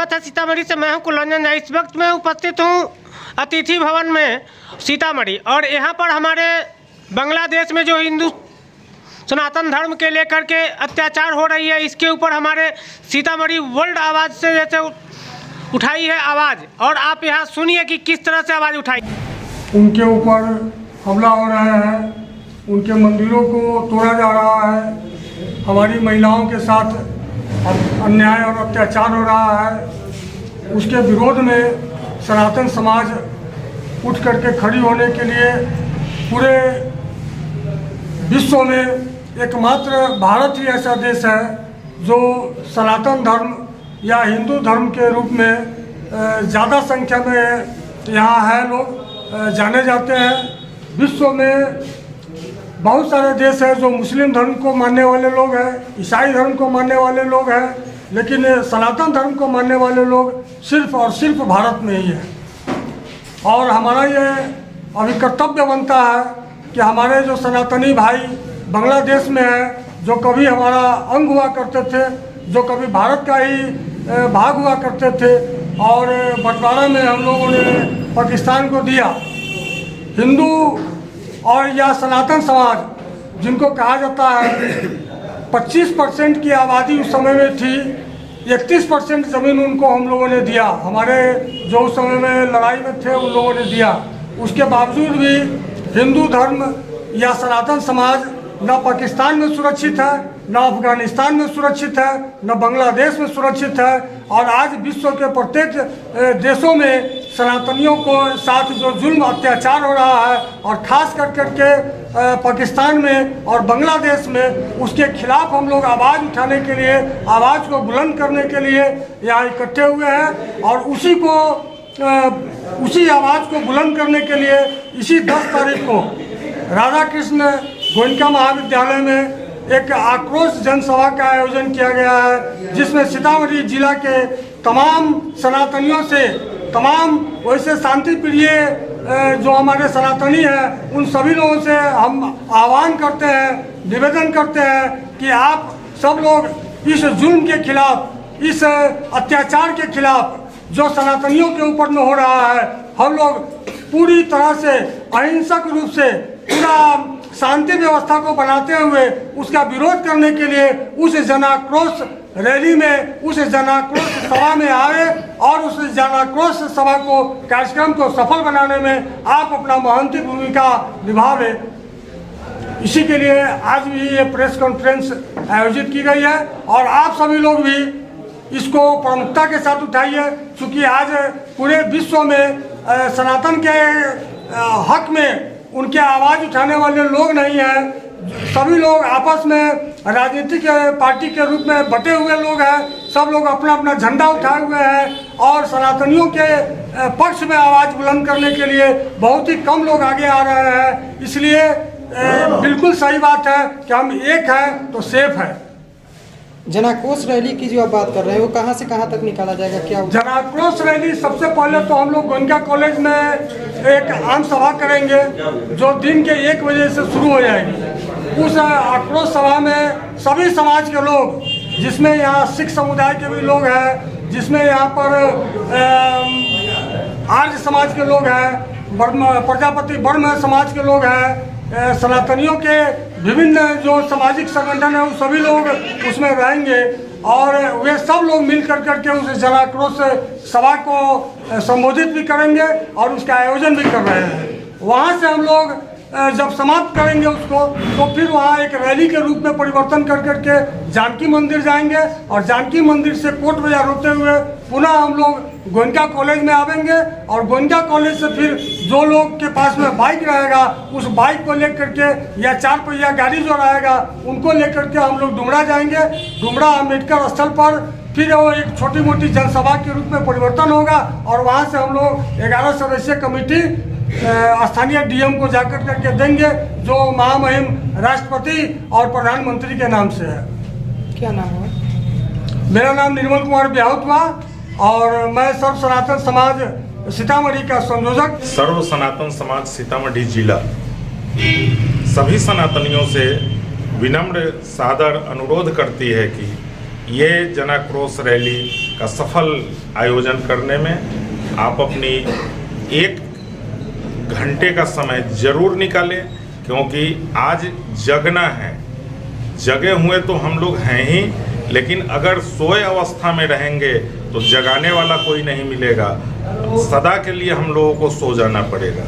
स्वागत है सीतामढ़ी से। मैं हूं कुलरंजन झा। इस वक्त मैं उपस्थित हूं अतिथि भवन में सीतामढ़ी, और यहां पर हमारे बांग्लादेश में जो हिंदू सनातन धर्म के लेकर के अत्याचार हो रही है, इसके ऊपर हमारे सीतामढ़ी वर्ल्ड आवाज़ से जैसे उठाई है आवाज़, और आप यहाँ सुनिए कि किस तरह से आवाज़ उठाई। उनके ऊपर हमला हो रहा है, उनके मंदिरों को तोड़ा जा रहा है, हमारी महिलाओं के साथ अन्याय और अत्याचार हो रहा है। उसके विरोध में सनातन समाज उठ करके खड़ी होने के लिए पूरे विश्व में एकमात्र भारत ही ऐसा देश है जो सनातन धर्म या हिंदू धर्म के रूप में ज़्यादा संख्या में यहाँ है, लोग जाने जाते हैं। विश्व में बहुत सारे देश हैं जो मुस्लिम धर्म को मानने वाले लोग हैं, ईसाई धर्म को मानने वाले लोग हैं, लेकिन सनातन धर्म को मानने वाले लोग सिर्फ और सिर्फ भारत में ही है। और हमारा ये अभी कर्तव्य बनता है कि हमारे जो सनातनी भाई बांग्लादेश में हैं, जो कभी हमारा अंग हुआ करते थे, जो कभी भारत का ही भाग हुआ करते थे, और बंटवारा में हम लोगों ने पाकिस्तान को दिया। हिंदू और या सनातन समाज जिनको कहा जाता है, 25% की आबादी उस समय में थी, 31% ज़मीन उनको हम लोगों ने दिया। हमारे जो उस समय में लड़ाई में थे उन लोगों ने दिया। उसके बावजूद भी हिंदू धर्म या सनातन समाज न पाकिस्तान में सुरक्षित है, न अफगानिस्तान में सुरक्षित है, न बांग्लादेश में सुरक्षित है। और आज विश्व के प्रत्येक देशों में सनातनियों को साथ जो जुल्म अत्याचार हो रहा है, और ख़ास करके पाकिस्तान में और बांग्लादेश में, उसके खिलाफ हम लोग आवाज़ उठाने के लिए, आवाज़ को बुलंद करने के लिए यहाँ इकट्ठे हुए हैं। और उसी आवाज़ को बुलंद करने के लिए इसी 10 तारीख को राधा कृष्ण गोयनका महाविद्यालय में एक आक्रोश जनसभा का आयोजन किया गया है, जिसमें सीतामढ़ी जिला के तमाम सनातनियों से, तमाम वैसे शांति प्रिय जो हमारे सनातनी हैं, उन सभी लोगों से हम आह्वान करते हैं, निवेदन करते हैं कि आप सब लोग इस जुल्म के खिलाफ, इस अत्याचार के खिलाफ जो सनातनियों के ऊपर में हो रहा है, हम लोग पूरी तरह से अहिंसक रूप से पूरा शांति व्यवस्था को बनाते हुए उसका विरोध करने के लिए उस जनाक्रोश रैली में, उस जनाक्रोश सभा में आए, और उस जनाक्रोश सभा को, कार्यक्रम को सफल बनाने में आप अपना महंती भूमिका निभावे। इसी के लिए आज भी ये प्रेस कॉन्फ्रेंस आयोजित की गई है, और आप सभी लोग भी इसको प्रमुखता के साथ उठाइए, क्योंकि आज पूरे विश्व में सनातन के हक में उनके आवाज़ उठाने वाले लोग नहीं हैं। सभी लोग आपस में राजनीतिक पार्टी के रूप में बटे हुए लोग हैं। सब लोग अपना अपना झंडा उठाए हुए हैं, और सनातनियों के पक्ष में आवाज़ बुलंद करने के लिए बहुत ही कम लोग आगे आ रहे हैं। इसलिए बिल्कुल सही बात है कि हम एक हैं तो सेफ है। जनाक्रोश रैली की जो आप बात कर रहे हैं, वो कहाँ से कहाँ तक निकाला जाएगा, क्या? जनाक्रोश रैली सबसे पहले तो हम लोग गोयनका कॉलेज में एक आम सभा करेंगे, जो दिन के 1 बजे से शुरू हो जाएगी। उस आक्रोश सभा में सभी समाज के लोग, जिसमें यहाँ सिख समुदाय के भी लोग हैं, जिसमें यहाँ पर आर्य समाज के लोग हैं, प्रजापति ब्रह्म समाज के लोग हैं, सनातनियों के विभिन्न जो सामाजिक संगठन है, वो सभी लोग उसमें रहेंगे, और वे सब लोग मिल करके उस जनाक्रोश सभा को संबोधित भी करेंगे और उसका आयोजन भी कर रहे हैं। वहाँ से हम लोग जब समाप्त करेंगे उसको, तो फिर वहाँ एक रैली के रूप में परिवर्तन करके जानकी मंदिर जाएंगे, और जानकी मंदिर से कोट बाजार होते हुए पुनः हम लोग गोयनका कॉलेज में आवेंगे, और गोयनका कॉलेज से फिर जो लोग के पास में बाइक रहेगा, उस बाइक को लेकर के या 4 पहिया गाड़ी जो रहेगा, उनको लेकर के हम लोग डुमरा जाएंगे। डुमरा अम्बेडकर स्थल पर फिर वो एक छोटी मोटी जनसभा के रूप में परिवर्तन होगा, और वहाँ से हम लोग 11 सदस्यीय कमेटी स्थानीय डीएम को जाकर करके देंगे, जो महामहिम राष्ट्रपति और प्रधानमंत्री के नाम से है। क्या नाम है? मेरा नाम निर्मल कुमार ब्याहुत हुआ, और मैं सर्व सनातन समाज सीतामढ़ी का संयोजक। सर्व सनातन समाज सीतामढ़ी जिला सभी सनातनियों से विनम्र सादर अनुरोध करती है कि ये जनाक्रोश रैली का सफल आयोजन करने में आप अपनी 1 घंटे का समय जरूर निकालें, क्योंकि आज जगना है। जगे हुए तो हम लोग हैं ही, लेकिन अगर सोए अवस्था में रहेंगे तो जगाने वाला कोई नहीं मिलेगा। सदा के लिए हम लोगों को सो जाना पड़ेगा।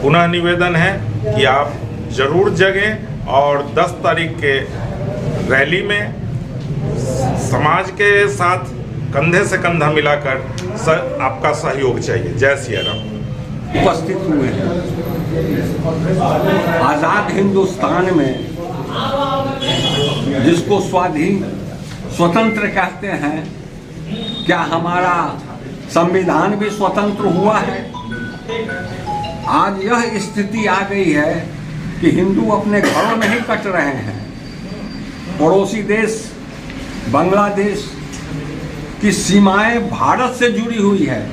पुनः निवेदन है कि आप जरूर जगें और 10 तारीख के रैली में समाज के साथ कंधे से कंधा मिलाकर आपका सहयोग चाहिए। जय सिया राम। उपस्थित हुए हैं। आज़ाद हिंदुस्तान में जिसको स्वाधीन स्वतंत्र कहते हैं, क्या हमारा संविधान भी स्वतंत्र हुआ है? आज यह स्थिति आ गई है कि हिंदू अपने घरों में ही कट रहे हैं। पड़ोसी देश बांग्लादेश की सीमाएं भारत से जुड़ी हुई है।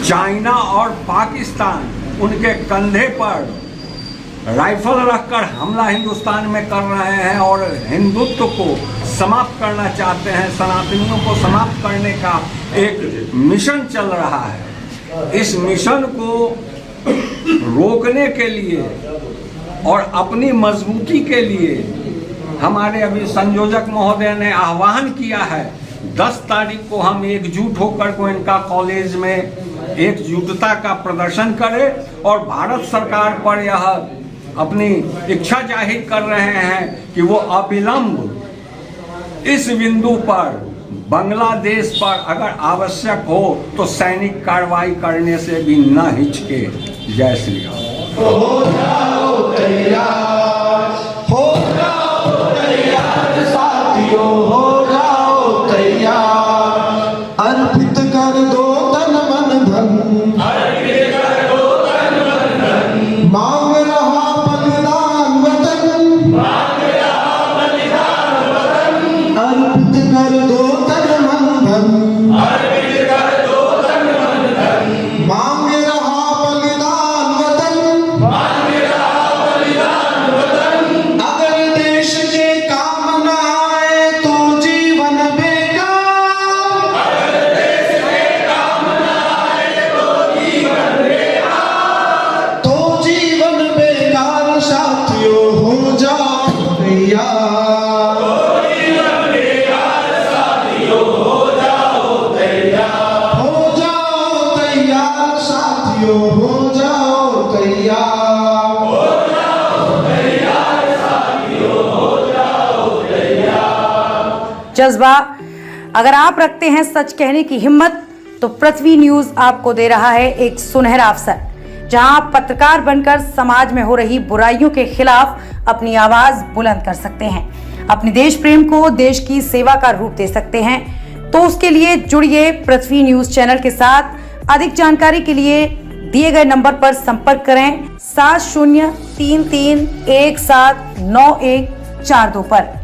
चाइना और पाकिस्तान उनके कंधे पर राइफल रखकर हमला हिंदुस्तान में कर रहे हैं और हिंदुत्व को समाप्त करना चाहते हैं। सनातनियों को समाप्त करने का एक मिशन चल रहा है। इस मिशन को रोकने के लिए और अपनी मजबूती के लिए हमारे अभी संयोजक महोदय ने आह्वान किया है, 10 तारीख को हम एकजुट होकर गोयनका कॉलेज में एकजुटता का प्रदर्शन करें और भारत सरकार पर यह अपनी इच्छा जाहिर कर रहे हैं कि वो अविलंब इस बिंदु पर बांग्लादेश पर अगर आवश्यक हो तो सैनिक कार्रवाई करने से भी न हिचके। जय श्री राम। हो जाओ तैयार, हो जाओ तैयार साथियों, हो जाओ तैयार। अर्पित कर दो तन मन धन, अर्पित कर दो तन मन धन। मांग रहा बलिदान वतन, मांग रहा बलिदान वतन। अर्पित कर दो तन मन धन, अर्पित कर दो तन मन धन। मांग रहा बलिदान वतन, मांग रहा बलिदान वतन। अगर देश के काम न आए तो जीवन बेकार, अगर देश के काम न आए तो जीवन बेकार, तो जीवन बेकार साथियों हो जाओ तैयार, तो जीवन बेकार साथियों हो जाओ तैयार, हो जाओ तैयार साथियों, हो जाओ तैयार, हो जाओ तैयार साथियों, हो जाओ तैयार। जज्बा अगर आप रखते हैं सच कहने की हिम्मत, तो पृथ्वी न्यूज आपको दे रहा है एक सुनहरा अवसर, जहां आप पत्रकार बनकर समाज में हो रही बुराइयों के खिलाफ अपनी आवाज बुलंद कर सकते हैं, अपने देश प्रेम को देश की सेवा का रूप दे सकते हैं। तो उसके लिए जुड़िए पृथ्वी न्यूज चैनल के साथ। अधिक जानकारी के लिए दिए गए नंबर पर संपर्क करें 7033179142 पर।